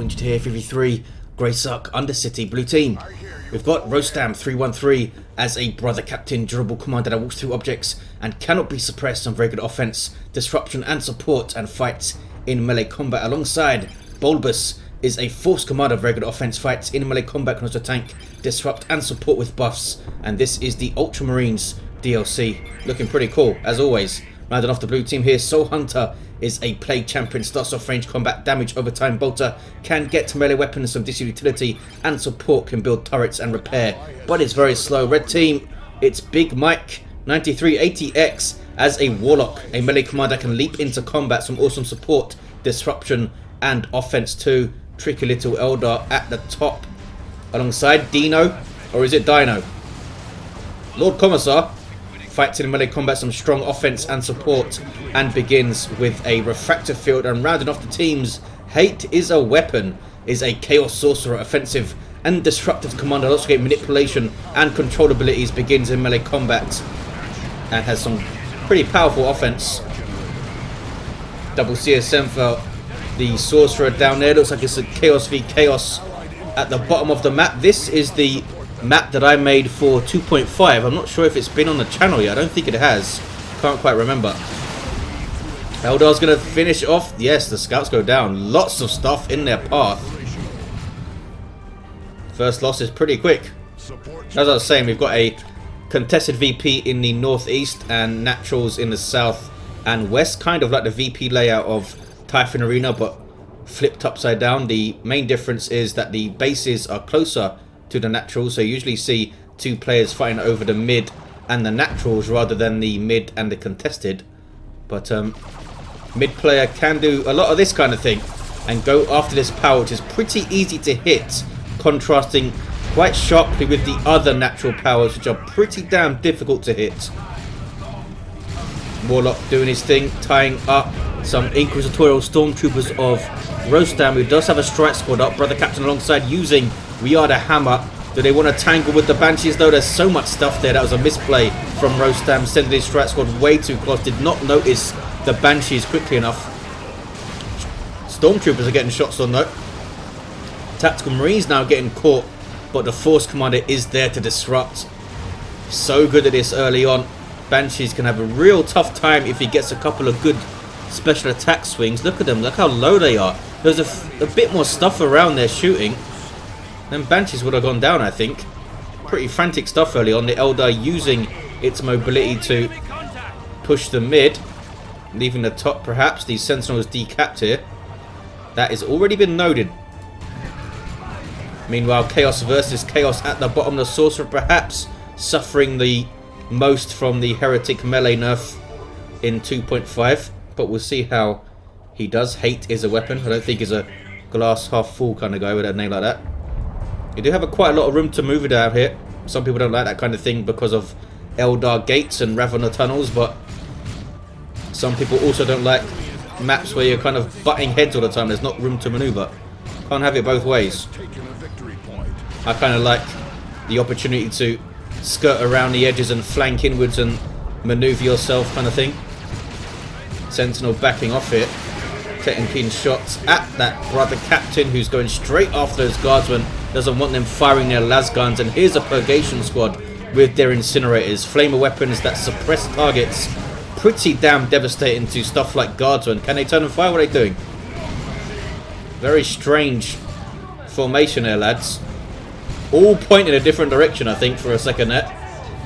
Injured here, 53, Graesark Undercity, blue team. We've got Rostam 313 as a brother captain, durable commander that walks through objects and cannot be suppressed on very good offense, disruption and support, and fights in melee combat. Alongside Bulbus is a force commander, very good offense, fights in melee combat, can also tank, disrupt and support with buffs. And this is the Ultramarines DLC, looking pretty cool as always. Rounding off the blue team here, Soul Hunter is a plague champion, starts off range combat, damage over time, bolter, can get to melee weapons, some decisive utility, and support, can build turrets and repair, but it's very slow. Red team, it's BigMike 9380X as a Warlock, a melee commander that can leap into combat, some awesome support, disruption, and offense too. Tricky little Eldar at the top, alongside Dino, or is it Dino? Lord Commissar fights in melee combat, some strong offense and support, and begins with a refractor field. And rounding off the teams, Hate is a Weapon is a Chaos Sorcerer, offensive and disruptive commander, also get manipulation and control abilities, begins in melee combat and has some pretty powerful offense. Double CSM for the Sorcerer down there, looks like it's a Chaos v Chaos at the bottom of the map. This is the map that I made for 2.5. I'm not sure if it's been on the channel yet. I don't think it has. Can't quite remember. Eldar's going to finish off. Yes, the scouts go down. Lots of stuff in their path. First loss is pretty quick. As I was saying, we've got a contested VP in the northeast and naturals in the south and west. Kind of like the VP layout of Typhon Arena, but flipped upside down. The main difference is that the bases are closer to the naturals, so you usually see two players fighting over the mid and the naturals rather than the mid and the contested. But mid player can do a lot of this kind of thing and go after this power, which is pretty easy to hit, contrasting quite sharply with the other natural powers, which are pretty damn difficult to hit. Warlock doing his thing, tying up some Inquisitorial Stormtroopers of Rostam, who does have a strike squad up, brother captain alongside, using We Are the Hammer. Do they want to tangle with the Banshees though? There's so much stuff there. That was a misplay from Rostam, sending his strike squad way too close. Did not notice the Banshees quickly enough. Stormtroopers are getting shots on though. Tactical Marines now getting caught, but the Force Commander is there to disrupt. So good at this early on. Banshees can have a real tough time if he gets a couple of good special attack swings. Look at them, look how low they are. There's a bit more stuff around there shooting. Then Banshees would have gone down, I think. Pretty frantic stuff early on. The Eldar using its mobility to push the mid, leaving the top perhaps. The Sentinels decapped here. That has already been noted. Meanwhile, Chaos versus Chaos at the bottom. The Sorcerer perhaps suffering the most from the Heretic melee nerf in 2.5. But we'll see how he does. Hate is a Weapon. I don't think he's a glass half full kind of guy with a name like that. You do have quite a lot of room to move it out here. Some people don't like that kind of thing because of Eldar gates and Ravener tunnels, but some people also don't like maps where you're kind of butting heads all the time. There's not room to maneuver. Can't have it both ways. I kind of like the opportunity to skirt around the edges and flank inwards and maneuver yourself kind of thing. Sentinel backing off here, taking keen shots at that brother captain who's going straight after those guardsmen. Doesn't want them firing their las guns. And here's a purgation squad with their incinerators, flamer weapons that suppress targets. Pretty damn devastating to stuff like guardsmen. Can they turn and fire? What are they doing? Very strange formation there, lads. All pointing a different direction, I think, for a second there.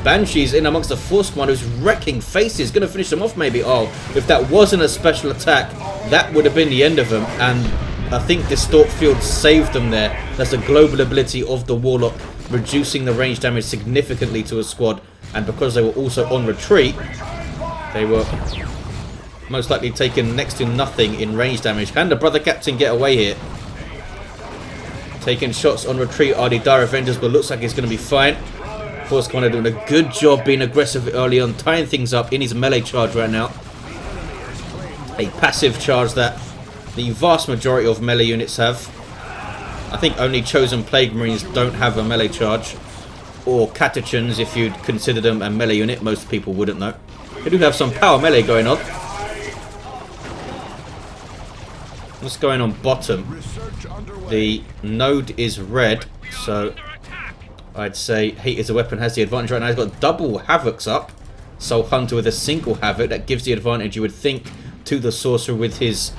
Banshees in amongst the Force Commander who's wrecking faces. Going to finish them off maybe. Oh, if that wasn't a special attack, that would have been the end of them. And I think Distort Field saved them there. That's a global ability of the Warlock, reducing the range damage significantly to a squad. And because they were also on retreat, they were most likely taking next to nothing in range damage. Can the brother captain get away here? Taking shots on retreat are the Dire Avengers, but looks like it's going to be fine. Force Commander doing a good job being aggressive early on, tying things up in his melee charge right now. A passive charge that the vast majority of melee units have. I think only Chosen Plague Marines don't have a melee charge. Or Catechins, if you'd consider them a melee unit. Most people wouldn't know. They do have some power melee going on. What's going on bottom? The node is red, so I'd say Hate is a Weapon has the advantage right now. He's got double Havocs up. Soul Hunter with a single Havoc. That gives the advantage, you would think, to the Sorcerer with his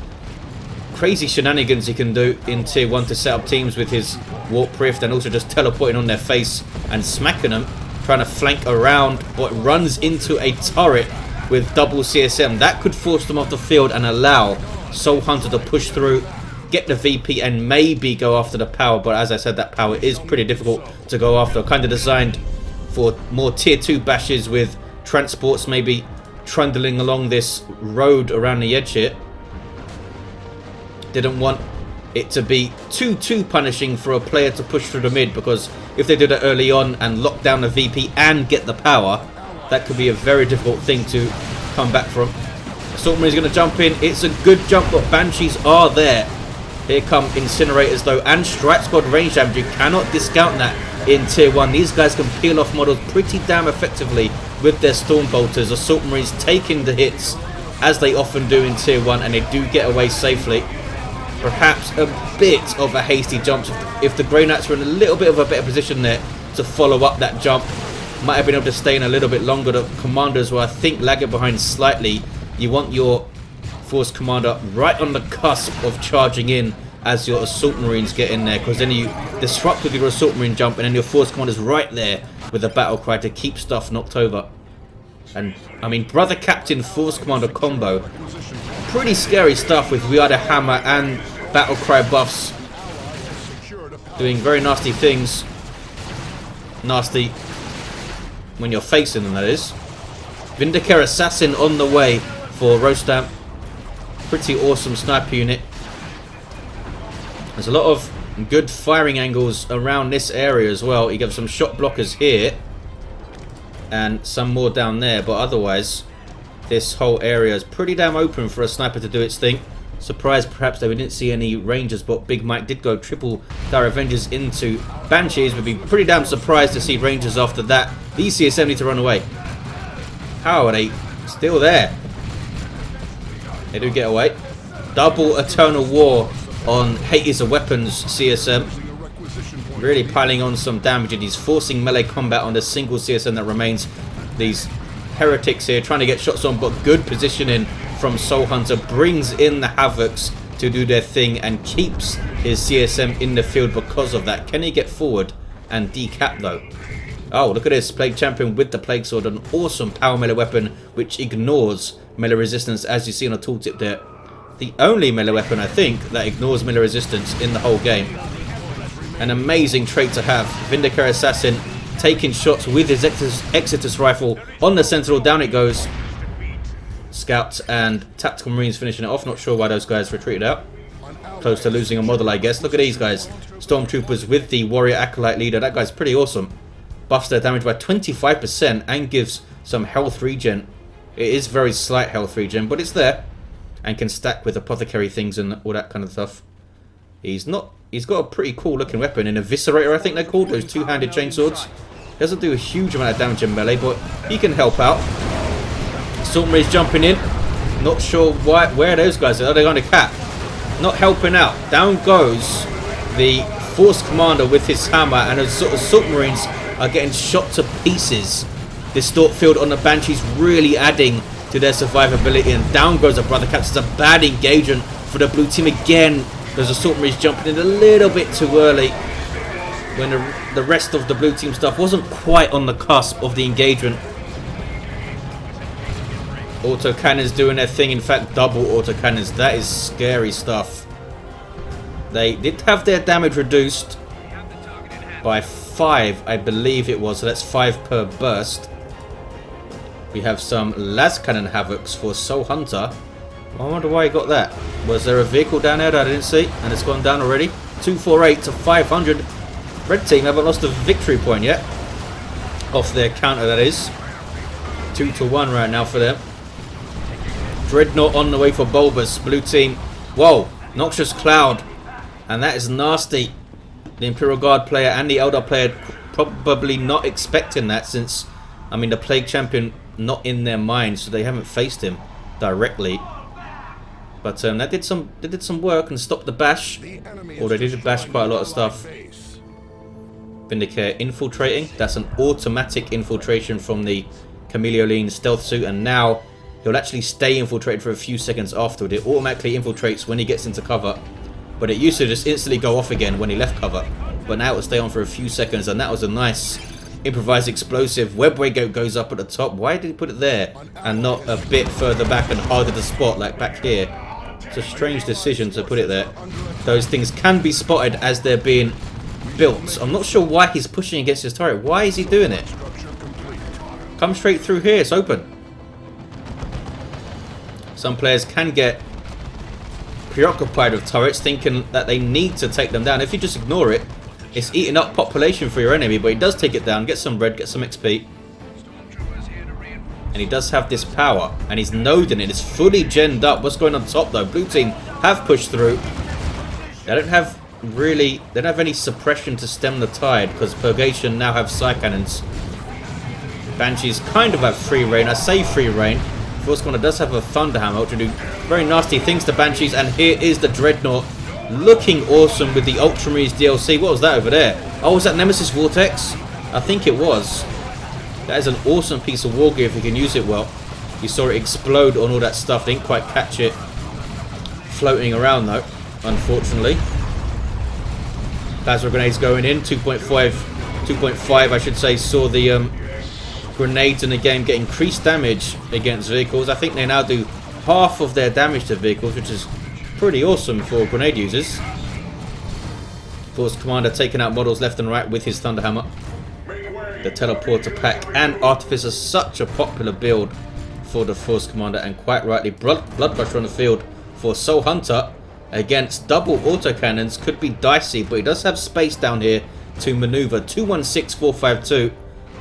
crazy shenanigans he can do in Tier 1 to set up teams with his Warp Rift and also just teleporting on their face and smacking them. Trying to flank around, but runs into a turret with double CSM. That could force them off the field and allow Soul Hunter to push through, get the VP and maybe go after the power, but as I said, that power is pretty difficult to go after. Kind of designed for more tier 2 bashes with transports maybe trundling along this road around the edge here. Didn't want it to be too punishing for a player to push through the mid, because if they do that early on and lock down the VP and get the power, that could be a very difficult thing to come back from. Assault Marine is going to jump in. It's a good jump, but Banshees are there. Here come Incinerators though, and Strike Squad range damage. You cannot discount that in Tier 1. These guys can peel off models pretty damn effectively with their Storm Bolters. Assault Marines taking the hits, as they often do in Tier 1, and they do get away safely. Perhaps a bit of a hasty jump. If the Grey Knights were in a little bit of a better position there to follow up that jump, might have been able to stay in a little bit longer. The Commanders were, I think, lagging behind slightly. You want your Force Commander right on the cusp of charging in as your Assault Marines get in there, because then you disrupt with your Assault Marine jump and then your Force Commander's right there with a Battle Cry to keep stuff knocked over. And, I mean, Brother Captain Force Commander combo, pretty scary stuff with We Are the Hammer and Battle Cry buffs. Doing very nasty things. Nasty when you're facing them, that is. Vindicare Assassin on the way for Rostam. Pretty awesome sniper unit. There's a lot of good firing angles around this area as well. You get some shot blockers here and some more down there, but otherwise this whole area is pretty damn open for a sniper to do its thing. Surprised perhaps that we didn't see any Rangers, but BigMike did go triple Dire Avengers into Banshees. We'd be pretty damn surprised to see Rangers after that. These CSM need to run away. How are they still there? They do get away. Double Eternal War on Hate is a Weapons CSM. Really piling on some damage, and he's forcing melee combat on the single CSM that remains. These heretics here trying to get shots on, but good positioning from Soul Hunter. Brings in the Havocs to do their thing and keeps his CSM in the field because of that. Can he get forward and decap though? Oh, look at this. Plague Champion with the Plague Sword. An awesome power melee weapon which ignores melee resistance, as you see on a tooltip there. The only melee weapon, I think, that ignores melee resistance in the whole game. An amazing trait to have. Vindicare Assassin taking shots with his Exitus rifle on the Sentinel. Down it goes. Scouts and Tactical Marines finishing it off. Not sure why those guys retreated out. Close to losing a model, I guess. Look at these guys. Stormtroopers with the Warrior Acolyte leader. That guy's pretty awesome. Buffs their damage by 25% and gives some health regen. It is very slight health regen, but it's there. And can stack with apothecary things and all that kind of stuff. He's got a pretty cool looking weapon. An Eviscerator, I think they're called. Those two-handed chainswords. Doesn't do a huge amount of damage in melee, but he can help out. Assault Marines jumping in. Not sure where those guys are. Are they going to cap? Not helping out. Down goes the Force Commander with his hammer, and Assault Marines are getting shot to pieces. Distort field on the Banshees really adding to their survivability, and down goes the Brother Captain. It's a bad engagement for the blue team again. There's Assault Marines jumping in a little bit too early when the rest of the blue team stuff wasn't quite on the cusp of the engagement. Autocannons doing their thing. In fact, double autocannons. That is scary stuff. They did have their damage reduced by 5, I believe it was. So that's 5 per burst. We have some las cannon havocs for Soul Hunter. I wonder why he got that. Was there a vehicle down there that I didn't see? And it's gone down already. 248 to 500. Red team haven't lost a victory point yet. Off their counter, that is. 2 to 1 right now for them. Dreadnought on the way for Bulbus. Blue team. Whoa. Noxious Cloud. And that is nasty. The Imperial Guard player and the Eldar player probably not expecting that, since, I mean, the Plague Champion not in their mind, so they haven't faced him directly. But that did some work and stopped the bash. Or they did bash quite a lot of stuff. Vindicare infiltrating. That's an automatic infiltration from the Chameleoline stealth suit, and now he'll actually stay infiltrated for a few seconds afterward. It automatically infiltrates when he gets into cover, but it used to just instantly go off again when he left cover. But now it'll stay on for a few seconds, and that was a nice improvised explosive. Webway goes up at the top. Why did he put it there and not a bit further back and harder to spot, like back here? It's a strange decision to put it there. Those things can be spotted as they're being built. I'm not sure why he's pushing against his turret. Why is he doing it? Come straight through here, it's open. Some players can get preoccupied with turrets, thinking that they need to take them down. If you just ignore it, it's eating up population for your enemy, but he does take it down, get some red, get some XP. And he does have this power, and he's noding it. It's fully genned up. What's going on top though? Blue team have pushed through. They don't have any suppression to stem the tide, because Purgation now have Psy Cannons. Banshees kind of have free reign. I say free reign. Force Commander does have a Thunder Hammer, which will do very nasty things to Banshees. And here is the Dreadnought, looking awesome with the Ultramarines DLC. What was that over there? Oh, was that Nemesis Vortex? I think it was. That is an awesome piece of war gear if you can use it well. You saw it explode on all that stuff. Didn't quite catch it floating around though, unfortunately. Plasma grenades going in. 2.5 I should say, saw the grenades in the game get increased damage against vehicles. I think they now do half of their damage to vehicles, which is pretty awesome for grenade users. Force Commander taking out models left and right with his Thunder Hammer. The Teleporter pack and Artificer, such a popular build for the Force Commander, and quite rightly. Blood Crusher on the field for Soul Hunter against double autocannons. Could be dicey, but he does have space down here to maneuver. 216452.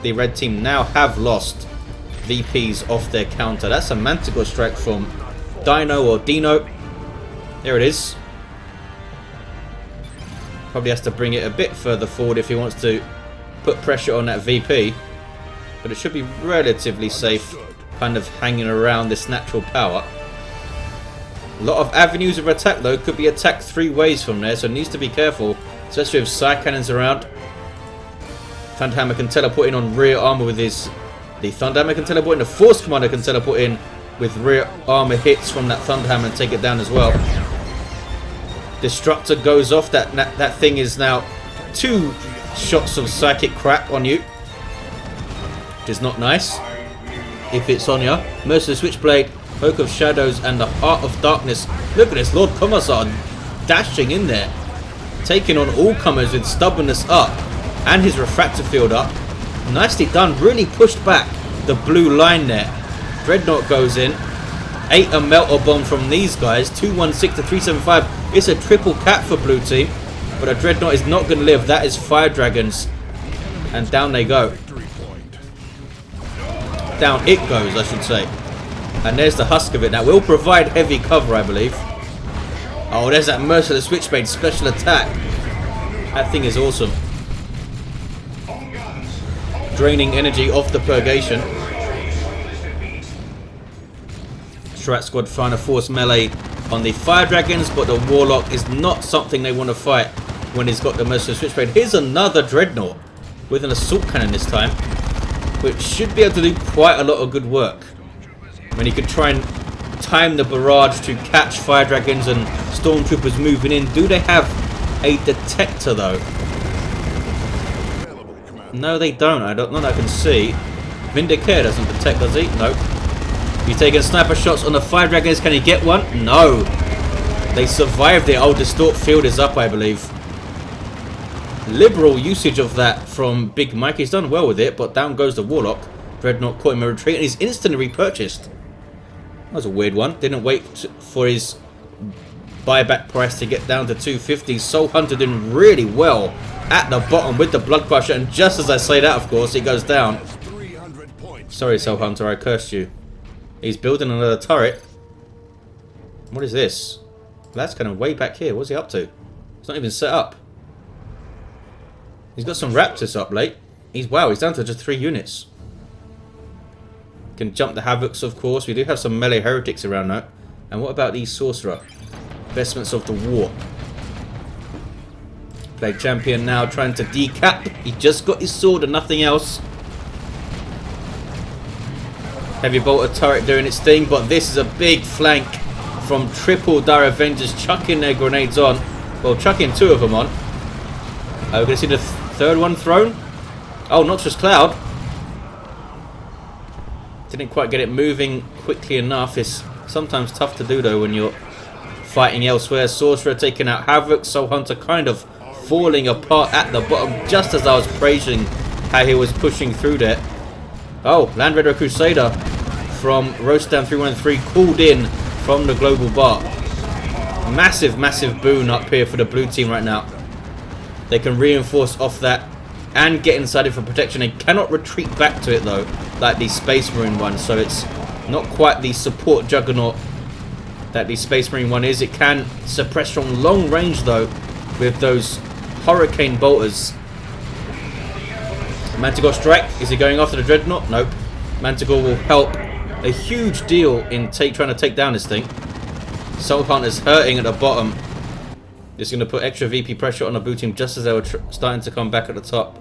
The red team now have lost VPs off their counter. That's a Manticore strike from Dino or Dino. There it is. Probably has to bring it a bit further forward if he wants to put pressure on that VP. But it should be relatively safe, kind of hanging around this natural power. A lot of avenues of attack though. Could be attacked three ways from there, so needs to be careful, especially with Psy Cannons around. Thunder Hammer can teleport in on rear armor with his... The Thunder Hammer can teleport in. The Force Commander can teleport in with rear armor hits from that Thunder Hammer and take it down as well. Destructor goes off. That thing is now 2 shots of psychic crap on you, which is not nice if it's on you. Merciless Switchblade, Cloak of Shadows, and the Heart of Darkness. Look at this, Lord Commissar dashing in there, taking on all comers with stubbornness up and his refractor field up. Nicely done, really pushed back the blue line there. Dreadnought goes in, ate a melter bomb from these guys. 216 to 375. It's a triple cap for blue team, but a Dreadnought is not going to live. That is Fire Dragons, and down they go. Down it goes, I should say. And there's the husk of it. Now we'll provide heavy cover, I believe. Oh, there's that Merciless Switchblade special attack. That thing is awesome. Draining energy off the Purgation. Strat Squad trying to force melee on the Fire Dragons, but the Warlock is not something they want to fight when he's got the Merciless Switchblade. Here's another Dreadnought with an Assault Cannon this time, which should be able to do quite a lot of good work. When you could try and time the barrage to catch Fire Dragons and Stormtroopers moving in. Do they have a detector though? No, they don't. I don't know that I can see. Vindicare doesn't detect, does he? Nope. He's taking sniper shots on the Fire Dragons. Can he get one? No. They survived it. Oh, Distort Field is up, I believe. Liberal usage of that from BigMike. He's done well with it, but down goes the Warlock. Dreadnought caught him a retreat, and he's instantly repurchased. That was a weird one. Didn't wait for his buyback price to get down to 250. Soul Hunter doing really well at the bottom with the Blood Crusher, and just as I say that, of course, he goes down. Sorry, Soul Hunter, I cursed you. He's building another turret. What is this? That's kind of way back here. What's he up to? It's not even set up. He's got some Raptors up late. Wow, he's down to just 3 units. Can jump the Havocs, of course. We do have some melee heretics around now. And what about the Sorcerer? Vestments of the War. Plague Champion now trying to decap. He just got his sword and nothing else. Heavy Bolter turret doing its thing, but this is a big flank from triple Dire Avengers chucking their grenades on. Well, chucking 2 of them on. We're going to see the third one thrown. Oh, Noxious Cloud. Didn't quite get it moving quickly enough. It's sometimes tough to do though when you're fighting elsewhere. Sorcerer taking out Havoc. Soul Hunter kind of falling apart at the bottom just as I was praising how he was pushing through there. Oh, Land Raider Crusader from Rostam 313 called in from the global bar. Massive, massive boon up here for the blue team right now. They can reinforce off that and get inside it for protection. They cannot retreat back to it though, like the Space Marine one. So it's not quite the support juggernaut that the Space Marine one is. It can suppress from long range though with those Hurricane Bolters. Manticore Strike, is he going after the Dreadnought? Nope. Manticore will help a huge deal in trying to take down this thing. Soul Hunter's hurting at the bottom. Just going to put extra VP pressure on the blue team just as they were starting to come back at the top.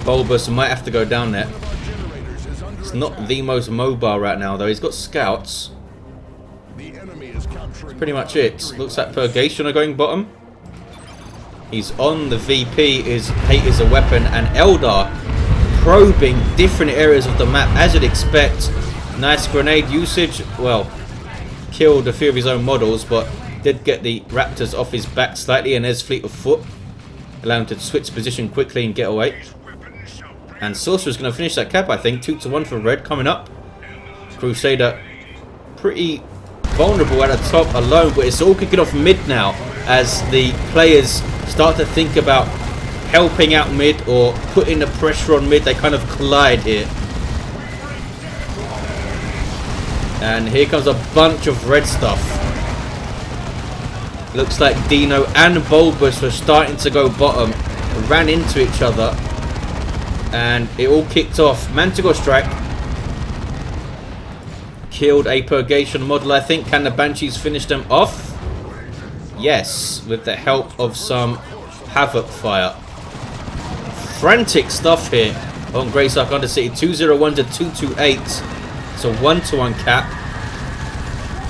Bulbus might have to go down there. It's not the most mobile right now though. He's got scouts. That's pretty much it. Looks like Purgation are going bottom. He's on the VP. His hate is a weapon. And Eldar probing different areas of the map as you'd expect. Nice grenade usage. Well, killed a few of his own models, but did get the Raptors off his back slightly. And there's Fleet of Foot, allow him to switch position quickly and get away. And Sorcerer's going to finish that cap, I think. 2-1 for red coming up. Crusader pretty vulnerable at the top alone, but it's all kicking off mid now as the players start to think about helping out mid or putting the pressure on mid. They kind of collide here. And here comes a bunch of red stuff. Looks like Dino and Bulbus were starting to go bottom. Ran into each other. And it all kicked off. Manticore Strike. Killed a Purgation model, I think. Can the Banshees finish them off? Yes, with the help of some Havoc fire. Frantic stuff here on Graesark Undercity. 201 to 228. It's a 1-1 cap.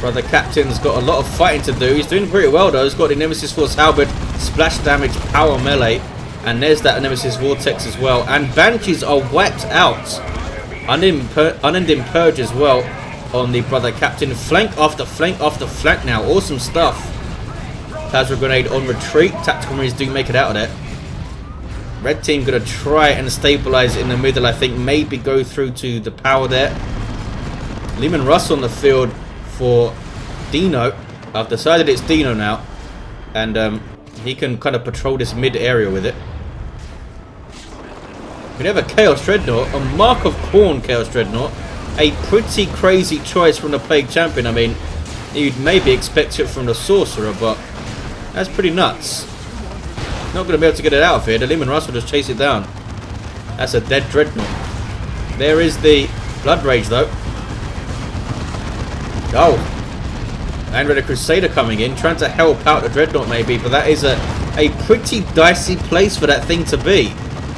Brother Captain's got a lot of fighting to do. He's doing pretty well though. He's got the Nemesis Force Halberd, splash damage, power melee. And there's that Nemesis Vortex as well. And Banshees are wiped out. Unending Purge as well on the Brother Captain. Flank after flank after flank now. Awesome stuff. Plasma Grenade on retreat. Tactical Marines do make it out of there. Red team going to try and stabilize in the middle, I think. Maybe go through to the power there. Lehman Russ on the field for Dino. I've decided it's Dino now. And he can kind of patrol this mid area with it. We have a Chaos Dreadnought, a Mark of Khorne Chaos Dreadnought. A pretty crazy choice from the Plague Champion. I mean, you'd maybe expect it from the Sorcerer, but that's pretty nuts. Not going to be able to get it out of here. The Lehman Russ will just chase it down. That's a dead Dreadnought. There is the Blood Rage, though. Oh. Land Raider Crusader coming in, trying to help out the Dreadnought maybe, but that is a pretty dicey place for that thing to be.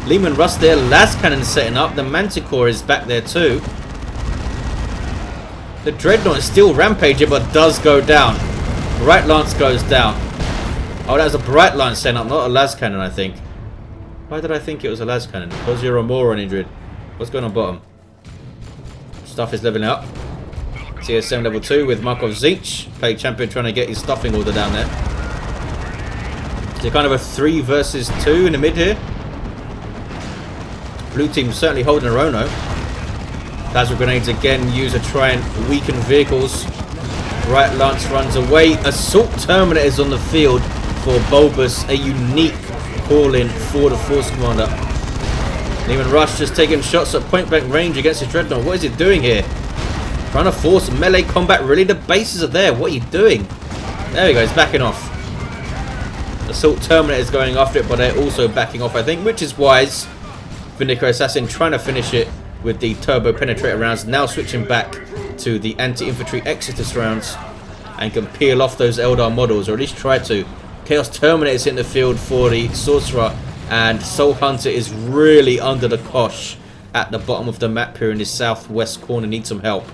Lehman Russ there, Las Cannon setting up. The Manticore is back there too. The Dreadnought is still rampaging, but does go down. Bright Lance goes down. Oh, that was a Bright Lance setting up, not a Las Cannon, I think. Why did I think it was a Las Cannon? Because you're a moron, Indrid. What's going on bottom? Stuff is leveling up. TSM level 2 with Markov Zinch. Plague Champion trying to get his stuffing order down there. So kind of a 3 versus 2 in the mid here. Blue team certainly holding their own though. Plasma Grenades again used to try and weaken vehicles. Bright Lance runs away. Assault Terminators on the field for Bulbus. A unique call-in for the Force Commander. Lehman Rush just taking shots at point-blank range against the Dreadnought. What is it doing here? Trying to force melee combat. Really, the bases are there. What are you doing? There we go. It's backing off. Assault Terminator is going after it, but they're also backing off, I think, which is wise. Vindicator Assassin trying to finish it with the Turbo Penetrator rounds. Now switching back to the anti-infantry Exodus rounds and can peel off those Eldar models, or at least try to. Chaos Terminator's in the field for the Sorcerer, and Soul Hunter is really under the cosh at the bottom of the map here in his southwest corner. Needs some help.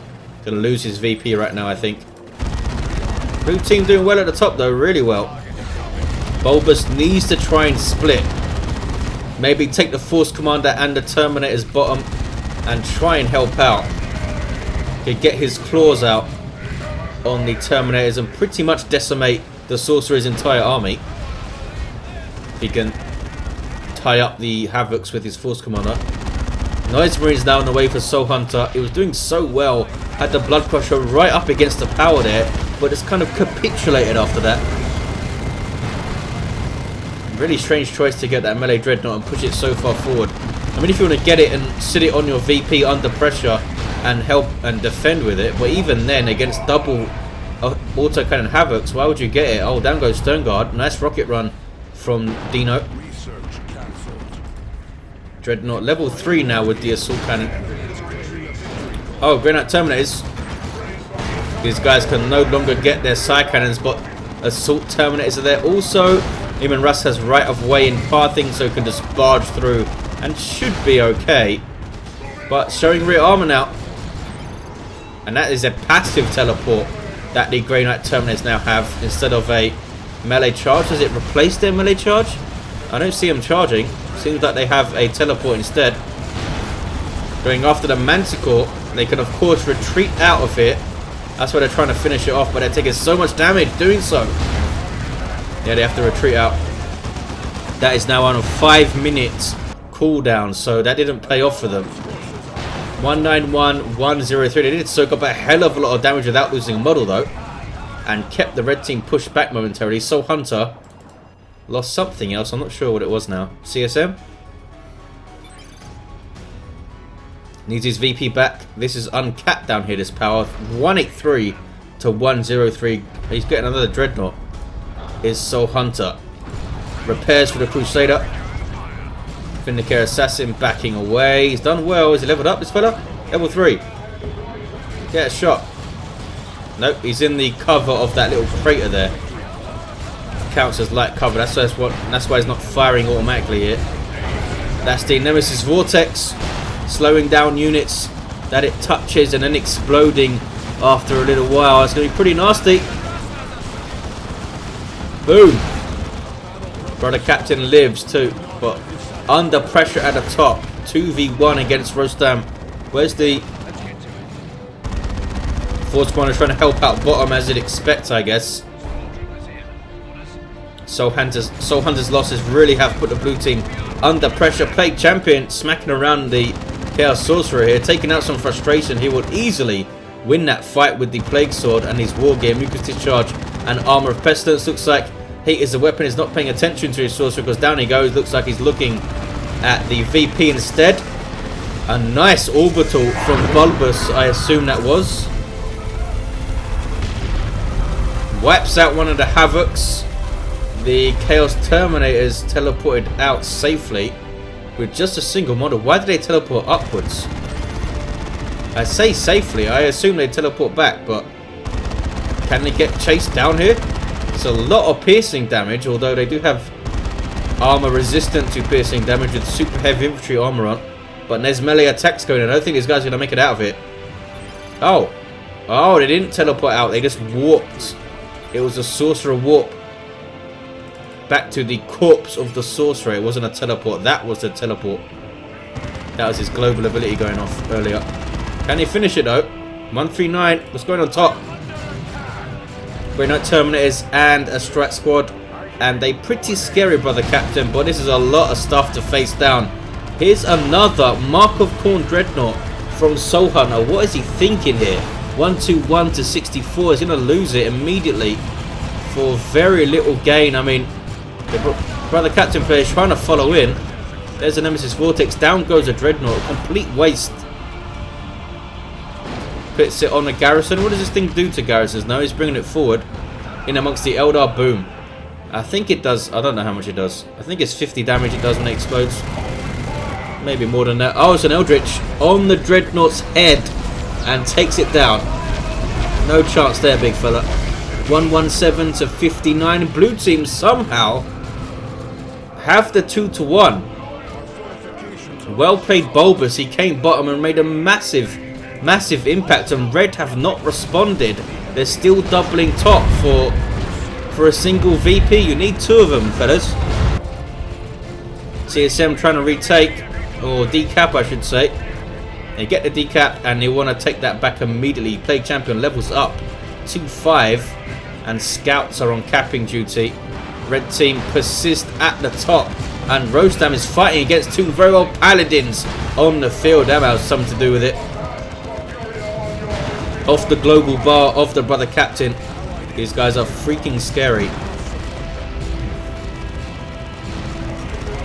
Gonna lose his VP right now, I think. Blue team doing well at the top though, really well. Bulbus needs to try and split. Maybe take the Force Commander and the Terminator's bottom and try and help out. Could get his claws out on the Terminators and pretty much decimate the Sorcerer's entire army. He can tie up the Havocs with his Force Commander. Nice Marines now on the way for Soul Hunter. It was doing so well. Had the Blood Crusher right up against the power there, but it's kind of capitulated after that. Really strange choice to get that melee Dreadnought and push it so far forward. I mean, if you want to get it and sit it on your VP under pressure and help and defend with it, but even then against double autocannon Havocs, why would you get it? Oh, down goes Sternguard. Nice rocket run from Dino. Dreadnought level 3 now with the assault cannon. Oh, Dreadnought Terminators. These guys can no longer get their side cannons, but assault Terminators are there also. Even Russ has right of way in pathing, so can just barge through and should be okay. But showing rear armor now. And that is a passive teleport that the Grey Knight Terminators now have instead of a melee charge. Does it replace their melee charge? I don't see them charging. Seems like they have a teleport instead. Going after the Manticore. They can of course retreat out of it. That's why they're trying to finish it off, but they're taking so much damage doing so. Yeah, they have to retreat out. That is now on a 5 minutes cooldown, so that didn't pay off for them. 191, 103. They did soak up a hell of a lot of damage without losing a model though, and kept the red team pushed back momentarily. Soul Hunter lost something else. I'm not sure what it was now. CSM needs his VP back. This is uncapped down here. This power 183 to 103. He's getting another Dreadnought. Is Soul Hunter. Repairs for the Crusader. Vindicator Assassin backing away. He's done well. Is he leveled up, this fella? Level 3. Get a shot. Nope, he's in the cover of that little crater there. Counts as light cover. That's why he's not firing automatically here. That's the Nemesis Vortex. Slowing down units that it touches and then exploding after a little while. It's going to be pretty nasty. Boom! Brother Captain lives too, but under pressure at the top. 2v1 against Rostam. Where's the Force Commander trying to help out bottom as you'd expect, I guess. Soul Hunter's losses really have put the blue team under pressure. Plague Champion smacking around the Chaos Sorcerer here, taking out some frustration. He would easily win that fight with the Plague Sword and his War Gear, Mucus Discharge and Armor of Pestilence. Looks like Hate is the weapon. He's not paying attention to his Sorcerer because down he goes. Looks like he's looking at the VP instead. A nice orbital from Bulbus, I assume that was. Wipes out one of the Havocs. The Chaos Terminators teleported out safely with just a single model. Why did they teleport upwards? I say safely, I assume they teleport back, but can they get chased down here? It's a lot of piercing damage, although they do have armor resistant to piercing damage with super heavy infantry armor on. But there's melee attacks going on. I don't think this guy's going to make it out of it. Oh, they didn't teleport out, they just warped. It was a Sorcerer warp back to the corpse of the Sorcerer. It wasn't a teleport, that was the teleport. That was his global ability going off earlier. Can he finish it though? 139, what's going on top? Grey Knight Terminators and a Strat Squad. And they pretty scary, Brother Captain, but this is a lot of stuff to face down. Here's another Mark of Khorne Dreadnought from Soul Hunter. What is he thinking here? 121 to 64. He's going to lose it immediately for very little gain. I mean, the Brother Captain player is trying to follow in. There's a Nemesis Vortex. Down goes a Dreadnought. Complete waste. Puts it on the garrison. What does this thing do to garrisons? No, he's bringing it forward in amongst the Eldar. Boom. I think it does. I don't know how much it does. I think it's 50 damage it does when it explodes. Maybe more than that. Oh, it's an Eldritch on the Dreadnought's head. and takes it down. No chance there, big fella. 117 to 59. Blue team somehow have the 2-1. Well played Bulbus. He came bottom and made a massive impact, and red have not responded. They're still doubling top for a single VP. You need 2 of them, fellas. CSM trying to retake, or decap I should say. They get the decap and they want to take that back immediately. Play champion levels up 2-5 and scouts are on capping duty. Red team persist at the top, and Rostam is fighting against 2 very old paladins on the field. That has something to do with it. Off the global bar of the brother captain. These guys are freaking scary.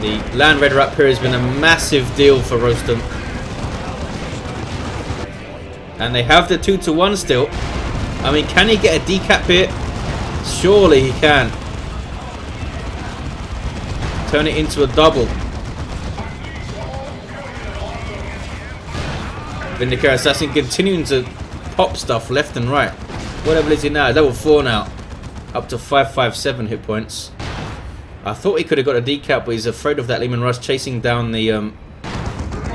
The land raider up here has been a massive deal for Rostam. And they have the 2-1 still. I mean, can he get a decap here? Surely he can. Turn it into a double. Vindicator Assassin continuing to pop stuff left and right. What level is he now? Level 4 now. Up to 557 hit points. I thought he could have got a decap, but he's afraid of that Lehman Rush chasing down the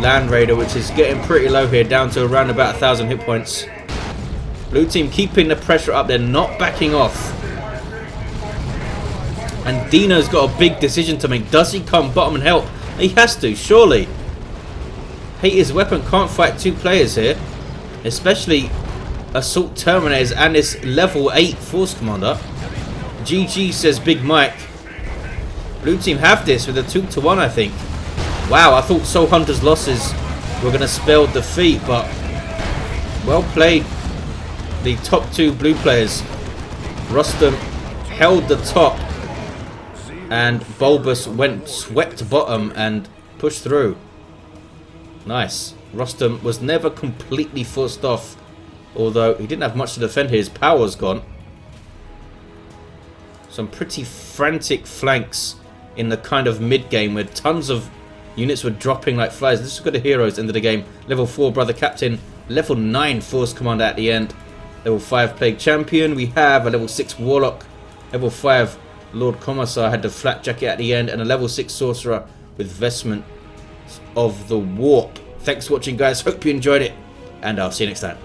Land Raider, which is getting pretty low here, down to around about 1,000 hit points. Blue team keeping the pressure up. They're not backing off. And Dino's got a big decision to make. Does he come bottom and help? He has to, surely. Hate his weapon can't fight 2 players here. Especially Assault Terminators and this level 8 Force Commander. GG, says BigMike. Blue team have this with a 2-1, I think. Wow, I thought Soul Hunter's losses were going to spell defeat, but well played. The top 2 blue players. Rostam held the top, and Bulbus swept bottom and pushed through. Nice. Rostam was never completely forced off, although he didn't have much to defend here. His power's gone. Some pretty frantic flanks in the kind of mid-game where tons of units were dropping like flies. This is good of heroes into the game. Level 4 Brother Captain. Level 9 Force Commander at the end. Level 5 Plague Champion. We have a level 6 Warlock. Level 5 Lord Commissar had the flat jacket at the end. And a level 6 Sorcerer with Vestment of the Warp. Thanks for watching, guys. Hope you enjoyed it. And I'll see you next time.